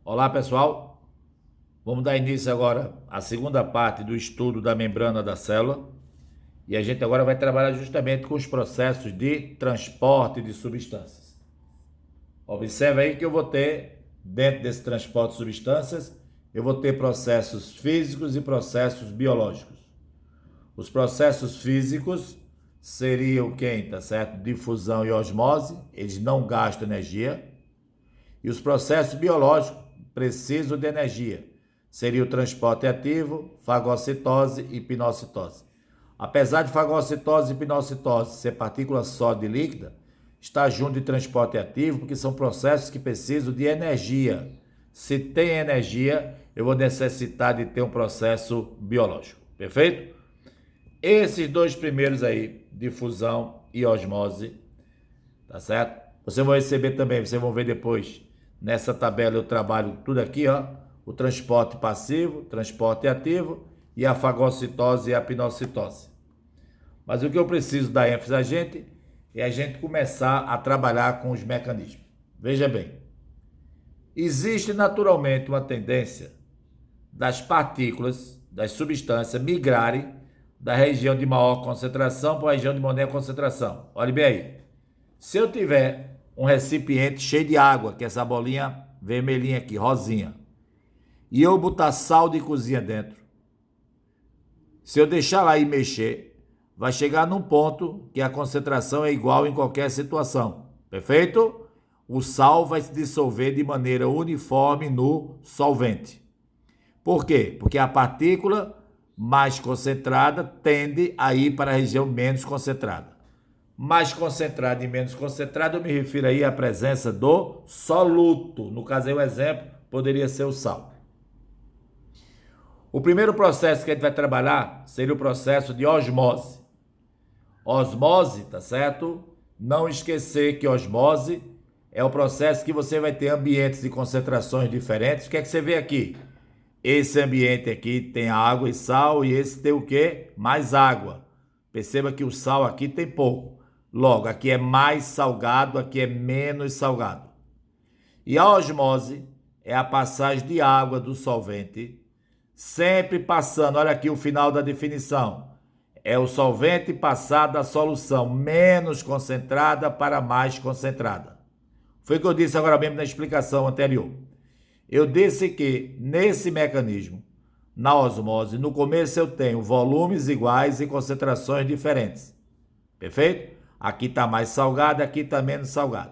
Olá, pessoal. Vamos dar início agora à segunda parte do estudo da membrana da célula. E a gente agora vai trabalhar justamente com os processos de transporte de substâncias. Observe aí que eu vou ter, dentro desse transporte de substâncias, eu vou ter processos físicos e processos biológicos. Os processos físicos seriam quem, tá certo? Difusão e osmose, eles não gastam energia. E os processos biológicos precisam de energia. Seria o transporte ativo, fagocitose e pinocitose. Apesar de fagocitose e pinocitose ser partícula sólida e líquida, está junto de transporte ativo porque são processos que precisam de energia. Se tem energia, eu vou necessitar de ter um processo biológico. Perfeito? Esses dois primeiros aí, difusão e osmose, tá certo? Vocês vão receber também, vocês vão ver depois, nessa tabela eu trabalho tudo aqui, ó, o transporte passivo, transporte ativo e a fagocitose e a pinocitose. Mas o que eu preciso dar ênfase a gente é a gente começar a trabalhar com os mecanismos. Veja bem, existe naturalmente uma tendência das partículas, das substâncias migrarem da região de maior concentração para a região de menor concentração. Olha bem aí. Se eu tiver um recipiente cheio de água, que é essa bolinha vermelhinha aqui, rosinha, e eu botar sal de cozinha dentro, se eu deixar lá e mexer, vai chegar num ponto que a concentração é igual em qualquer situação. Perfeito? O sal vai se dissolver de maneira uniforme no solvente. Por quê? Porque a partícula mais concentrada tende a ir para a região menos concentrada. Mais concentrada e menos concentrada, eu me refiro aí à presença do soluto. No caso aí, o exemplo poderia ser o sal. O primeiro processo que a gente vai trabalhar seria o processo de osmose. Osmose, tá certo? Não esquecer que osmose é o processo que você vai ter ambientes de concentrações diferentes. O que é que você vê aqui? Esse ambiente aqui tem água e sal e esse tem o quê? Mais água. Perceba que o sal aqui tem pouco. Logo, aqui é mais salgado, aqui é menos salgado. E a osmose é a passagem de água do solvente, sempre passando, olha aqui o final da definição, é o solvente passar da solução menos concentrada para mais concentrada. Foi o que eu disse agora mesmo na explicação anterior. Eu disse que nesse mecanismo, na osmose, no começo eu tenho volumes iguais e concentrações diferentes. Perfeito? Aqui está mais salgado, aqui está menos salgado.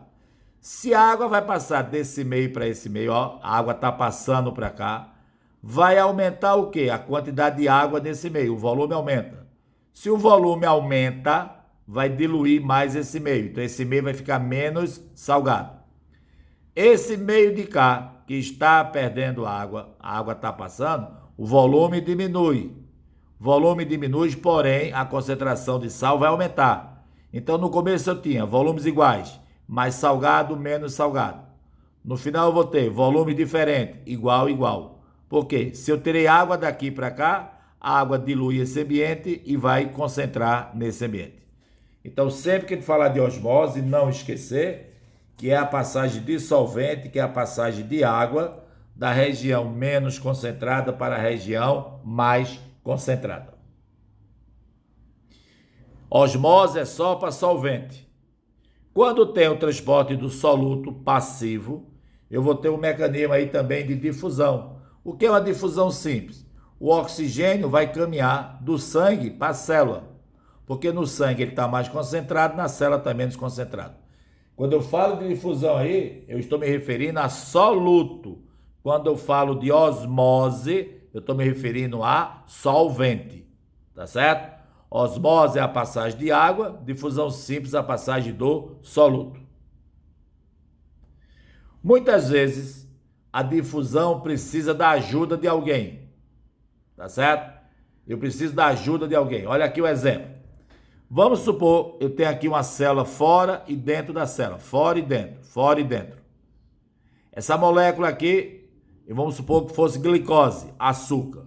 Se a água vai passar desse meio para esse meio, ó, a água está passando para cá, vai aumentar o quê? A quantidade de água nesse meio, o volume aumenta. Se o volume aumenta, vai diluir mais esse meio, então esse meio vai ficar menos salgado. Esse meio de cá, que está perdendo água, a água está passando, o volume diminui. O volume diminui, porém, a concentração de sal vai aumentar. Então, no começo eu tinha volumes iguais, mais salgado, menos salgado. No final eu vou ter volume diferente, igual, igual. Por quê? Se eu terei água daqui para cá, a água dilui esse ambiente e vai concentrar nesse ambiente. Então, sempre que a gente falar de osmose, não esquecer que é a passagem de solvente, que é a passagem de água da região menos concentrada para a região mais concentrada. Osmose é só para solvente. Quando tem o transporte do soluto passivo, eu vou ter um mecanismo aí também de difusão. O que é uma difusão simples? O oxigênio vai caminhar do sangue para a célula, porque no sangue ele está mais concentrado, na célula está menos concentrado. Quando eu falo de difusão aí, eu estou me referindo a soluto. Quando eu falo de osmose, eu estou me referindo a solvente. Tá certo? Osmose é a passagem de água, difusão simples é a passagem do soluto. Muitas vezes, a difusão precisa da ajuda de alguém. Tá certo? Eu preciso da ajuda de alguém. Olha aqui o exemplo. Vamos supor, eu tenho aqui uma célula fora e dentro da célula. Fora e dentro, fora e dentro. Essa molécula aqui, vamos supor que fosse glicose, açúcar.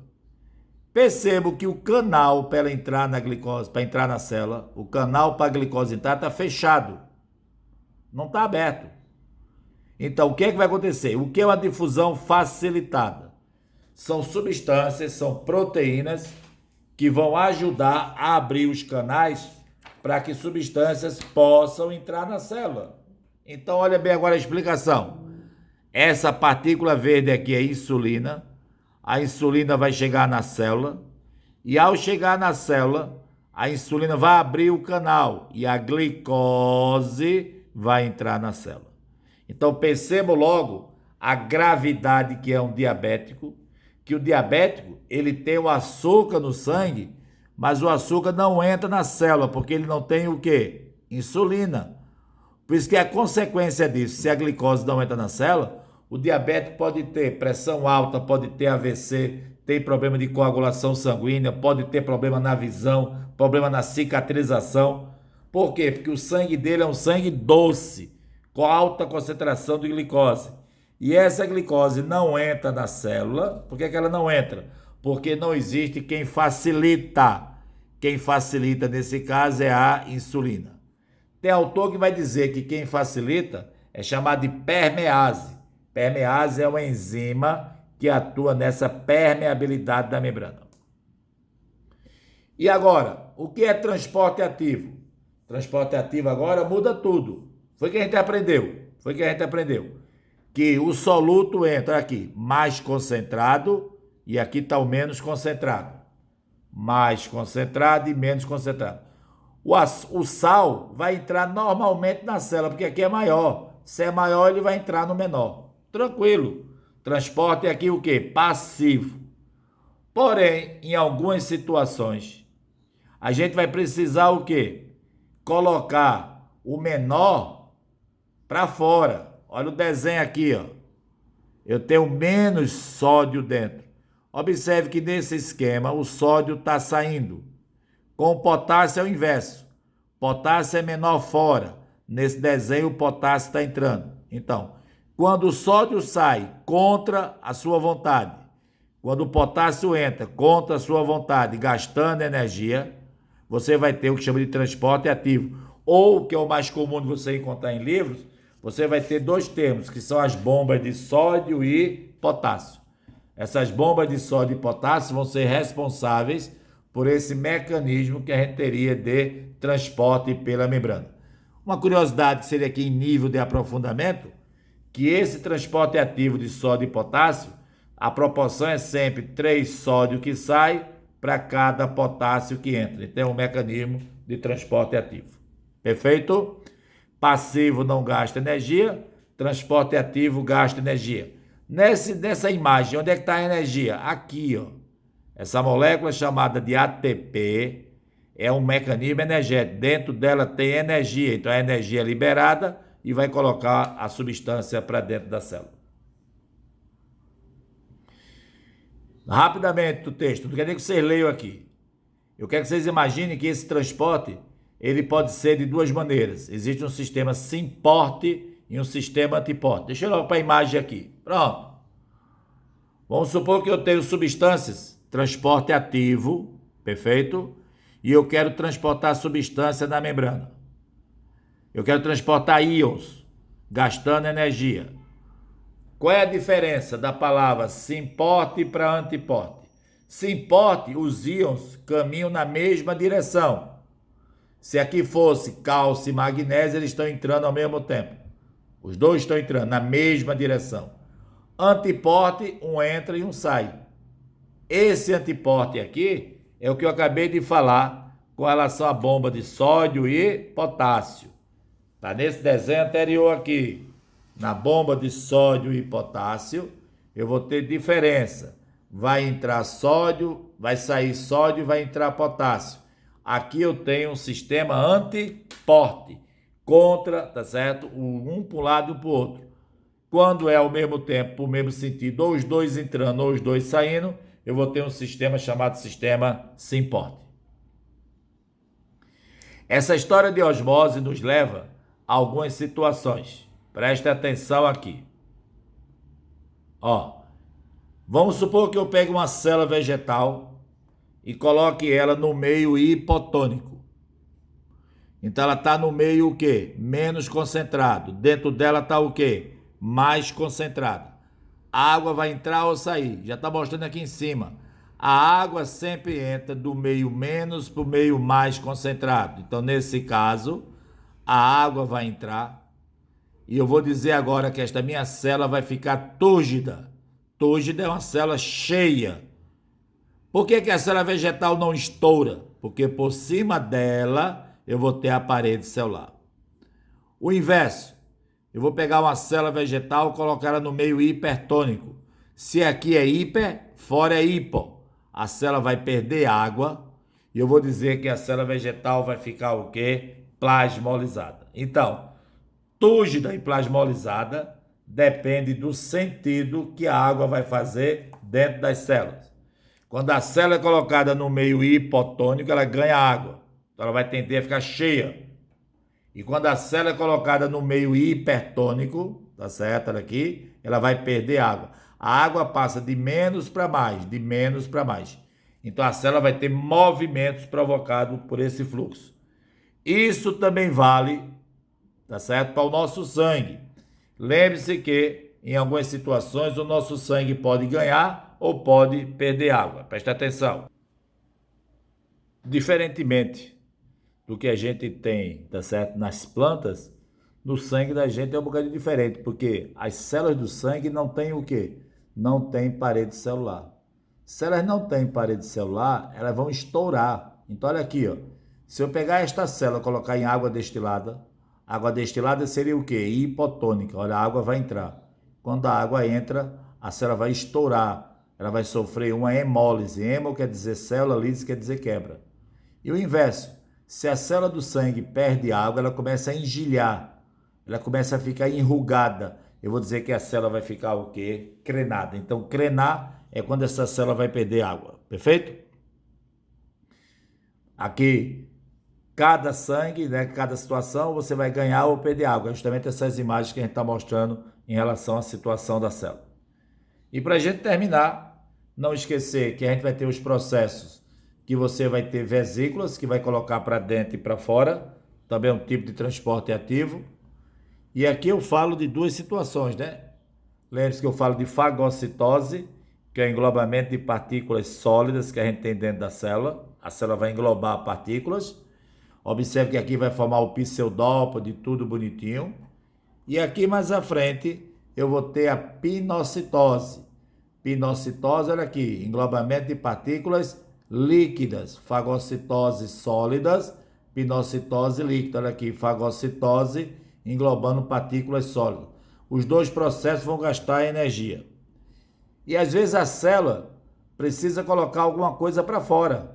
Percebo que o canal para ela entrar na glicose, para entrar na célula, o canal para a glicose entrar está fechado. Não está aberto. Então, o que é que vai acontecer? O que é uma difusão facilitada? São substâncias, são proteínas que vão ajudar a abrir os canais para que substâncias possam entrar na célula. Então, olha bem agora a explicação. Essa partícula verde aqui é insulina. A insulina vai chegar na célula e ao chegar na célula, a insulina vai abrir o canal e a glicose vai entrar na célula. Então percebam logo a gravidade que é um diabético, que o diabético ele tem o açúcar no sangue, mas o açúcar não entra na célula, porque ele não tem o quê? Insulina. Por isso que a consequência disso, se a glicose não entra na célula, o diabético pode ter pressão alta, pode ter AVC, tem problema de coagulação sanguínea, pode ter problema na visão, problema na cicatrização. Por quê? Porque o sangue dele é um sangue doce, com alta concentração de glicose. E essa glicose não entra na célula. Por que ela não entra? Porque não existe quem facilita. Quem facilita nesse caso é a insulina. Tem autor que vai dizer que quem facilita é chamado de permease. Permease é uma enzima que atua nessa permeabilidade da membrana. E agora, o que é transporte ativo? Transporte ativo agora muda tudo. Foi o que a gente aprendeu. Que o soluto entra aqui mais concentrado e aqui está o menos concentrado. Mais concentrado e menos concentrado. O sal vai entrar normalmente na célula, porque aqui é maior. Se é maior, ele vai entrar no menor. Tranquilo. Transporte aqui o quê? Passivo. Porém, em algumas situações, a gente vai precisar o quê? Colocar o menor para fora. Olha o desenho aqui, ó. Eu tenho menos sódio dentro. Observe que nesse esquema o sódio está saindo. Com o potássio é o inverso. Potássio é menor fora. Nesse desenho o potássio está entrando. Então, quando o sódio sai contra a sua vontade, quando o potássio entra contra a sua vontade, gastando energia, você vai ter o que chama de transporte ativo. Ou, que é o mais comum de você encontrar em livros, você vai ter dois termos, que são as bombas de sódio e potássio. Essas bombas de sódio e potássio vão ser responsáveis por esse mecanismo que a gente teria de transporte pela membrana. Uma curiosidade seria aqui em nível de aprofundamento, que esse transporte ativo de sódio e potássio, a proporção é sempre 3 sódio que sai para cada potássio que entra. Então é um mecanismo de transporte ativo. Perfeito? Passivo não gasta energia, transporte ativo gasta energia. Nessa imagem, onde é que está a energia? Aqui, ó. Essa molécula chamada de ATP é um mecanismo energético. Dentro dela tem energia, então a energia é liberada e vai colocar a substância para dentro da célula. Rapidamente o texto, não quer nem que vocês leiam aqui. Eu quero que vocês imaginem que esse transporte ele pode ser de duas maneiras. Existe um sistema sim-porte e um sistema antiporte. Deixa eu olhar para a imagem aqui. Pronto. Vamos supor que eu tenho substâncias, transporte ativo, perfeito? E eu quero transportar substância na membrana. Eu quero transportar íons, gastando energia. Qual é a diferença da palavra sim-porte para antiporte? Sim-porte, os íons caminham na mesma direção. Se aqui fosse cálcio e magnésio, eles estão entrando ao mesmo tempo. Os dois estão entrando na mesma direção. Antiporte, um entra e um sai. Esse antiporte aqui é o que eu acabei de falar com relação à bomba de sódio e potássio. Está nesse desenho anterior aqui. Na bomba de sódio e potássio, eu vou ter diferença. Vai entrar sódio, vai sair sódio e vai entrar potássio. Aqui eu tenho um sistema antiporte, contra, tá certo? Um para um lado e um para o outro. Quando é ao mesmo tempo, para o mesmo sentido, ou os dois entrando ou os dois saindo, eu vou ter um sistema chamado sistema sim-porte. Essa história de osmose nos leva a algumas situações. Preste atenção aqui. Ó, vamos supor que eu pegue uma célula vegetal e coloque ela no meio hipotônico. Então ela está no meio o quê? Menos concentrado. Dentro dela está o quê? mais concentrada. A água vai entrar ou sair. Já está mostrando aqui em cima. A água sempre entra do meio menos para o meio mais concentrado. Então, nesse caso, a água vai entrar. E eu vou dizer agora que esta minha célula vai ficar túrgida. Túrgida é uma célula cheia. Por que a célula vegetal não estoura? Porque por cima dela eu vou ter a parede celular. O inverso. Eu vou pegar uma célula vegetal e colocar ela no meio hipertônico. Se aqui é hiper, fora é hipo. A célula vai perder água e eu vou dizer que a célula vegetal vai ficar o quê? Plasmolizada. Então, túrgida e plasmolizada depende do sentido que a água vai fazer dentro das células. Quando a célula é colocada no meio hipotônico, ela ganha água. Então ela vai tender a ficar cheia. E quando a célula é colocada no meio hipertônico, tá certo? Olha aqui, ela vai perder água. A água passa de menos para mais, de menos para mais. Então a célula vai ter movimentos provocados por esse fluxo. Isso também vale, tá certo? Para o nosso sangue. Lembre-se que em algumas situações o nosso sangue pode ganhar ou pode perder água. Preste atenção. Diferentemente do que a gente tem, tá certo, nas plantas, no sangue da gente é um bocadinho diferente, porque as células do sangue não têm o quê? Não tem parede celular. Se elas não têm parede celular, elas vão estourar. Então olha aqui, ó. Se eu pegar esta célula e colocar em água destilada seria o quê? Hipotônica. Olha, a água vai entrar. Quando a água entra, a célula vai estourar. Ela vai sofrer uma hemólise. Hemo quer dizer célula, lise quer dizer quebra. E o inverso. Se a célula do sangue perde água, ela começa a engelhar. Ela começa a ficar enrugada. Eu vou dizer que a célula vai ficar o quê? Crenada. Então, crenar é quando essa célula vai perder água. Perfeito? Aqui, cada sangue, né, cada situação, você vai ganhar ou perder água. É justamente essas imagens que a gente está mostrando em relação à situação da célula. E para a gente terminar, não esquecer que a gente vai ter os processos que você vai ter vesículas, que vai colocar para dentro e para fora. Também é um tipo de transporte ativo. E aqui eu falo de duas situações, né? Lembre-se que eu falo de fagocitose, que é o englobamento de partículas sólidas que a gente tem dentro da célula. A célula vai englobar partículas. Observe que aqui vai formar o pseudópode, tudo bonitinho. E aqui mais à frente eu vou ter a pinocitose. Pinocitose, olha aqui, englobamento de partículas líquidas. Fagocitose sólidas, pinocitose líquida. Olha aqui, fagocitose englobando partículas sólidas. Os dois processos vão gastar energia. E às vezes a célula precisa colocar alguma coisa para fora.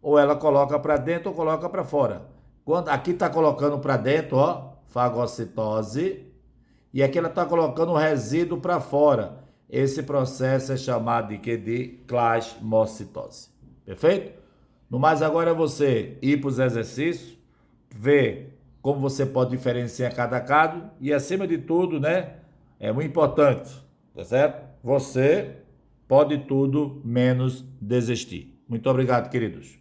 Ou ela coloca para dentro ou coloca para fora. Quando aqui está colocando para dentro, ó, fagocitose, e aqui ela está colocando o resíduo para fora. Esse processo é chamado de quê? De plasmocitose. Perfeito? No mais, agora é você ir para os exercícios, ver como você pode diferenciar cada caso e, acima de tudo, né, é muito importante, tá certo? Você pode tudo menos desistir. Muito obrigado, queridos.